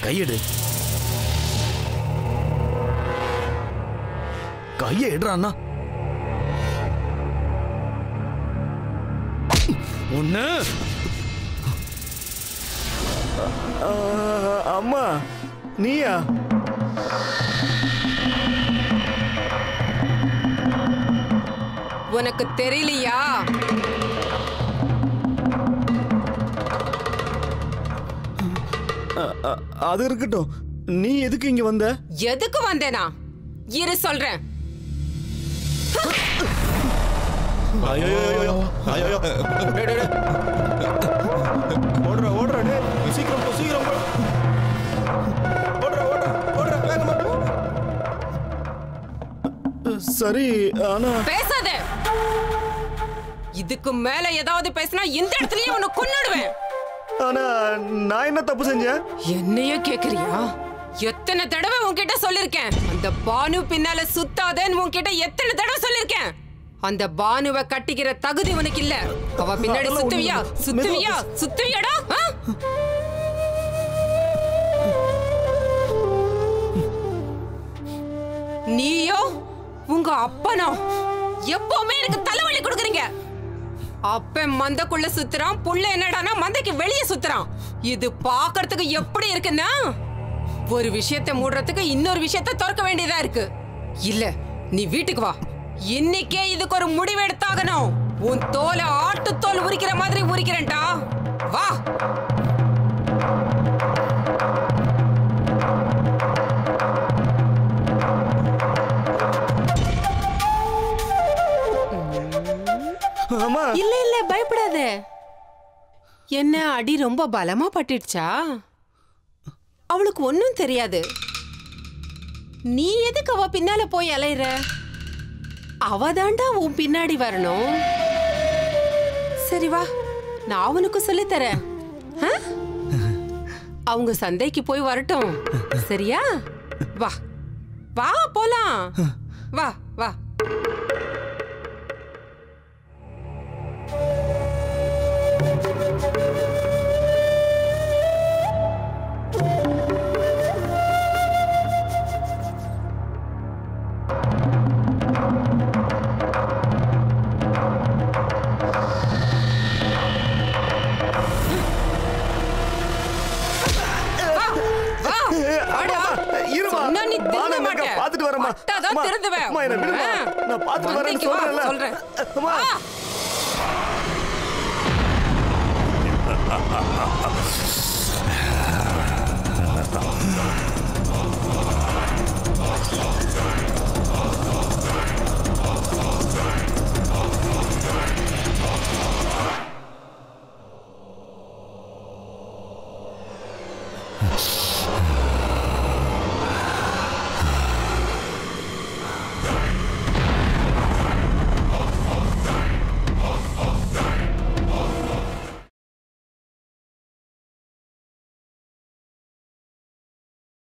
கையெடு. கையை எடுறா அண்ணா. ஒண்ணு. அம்மா நீயா? உனக்கு தெரியலையா? அது இருக்கட்டும், நீ எதுக்கு இங்க வந்த? எதுக்கு வந்தேனா? இரு சொல்றேன். ஓடுற ஓடுற சீக்கிரம் போ, சீக்கிரம் போ. ஓடுற ஓடுற ஓடுற வேகமா. சரி, ஆனா பேசாத. இதுக்கு மேல ஏதாவது பேசினா இந்த இடத்துலயே உன்னை கொன்னுடுவேன். ஆனா நான் என்ன தப்பு செஞ்சேன்? என்னைய கேக்குறியா? எத்தனை தடவை உன்கிட்ட சொல்லிருக்கேன் அந்த பானு பின்னால சுத்தாதேன்னு உன்கிட்ட எத்தனை தடவை சொல்லிருக்கேன். அந்த பானுவை கட்டிக்கிற தகுதி உனக்கு இல்ல. அவ பின்னாடி சுத்துவியா சுத்துவியா சுத்துவியாடா? நீயோ உங்க அப்பனோ எப்பவுமே எனக்கு தலைவலி கொடுக்குறீங்க. அப்ப மந்தக்குள்ள சுத்துறான், புள்ள என்னடானா மந்தைக்கு வெளியே சுத்துறான். இது பாக்குறதுக்கு எப்படி இருக்குன்னா ஒரு விஷயத்தை மூடுறதுக்கு இன்னொரு விஷயத்தை திறக்க வேண்டியதா இருக்கு. இல்ல நீ வீட்டுக்கு வா. இன்னைக்கே இதுக்கு ஒரு முடிவு எடுத்தாகணும். உன் தோலை ஆட்டுத்தோல் உரிக்கிற மாதிரி உரிக்கிறேன்டா. வா. இல்ல இல்ல பயப்படாத. என்ன அடி ரொம்ப பலமா பட்டுடுச்சா? அவளுக்கு ஒன்னும் தெரியாது. நீ எதுக்கு அவ பின்னால போய் அலையிற? அவதாண்டா உன் பின்னாடி வரணும். சரி வா, நான் அவனுக்கு சொல்லித்தரேன். அவங்க சந்தைக்கு போய் வரட்டும். சரியா? வா வா போலாம். வா வா. பாத்துட்டு வரமா? அம்மா என்ன விடுமா? நான் பாத்துட்டு வரேன்னு சொல்றேன்ல. அம்மா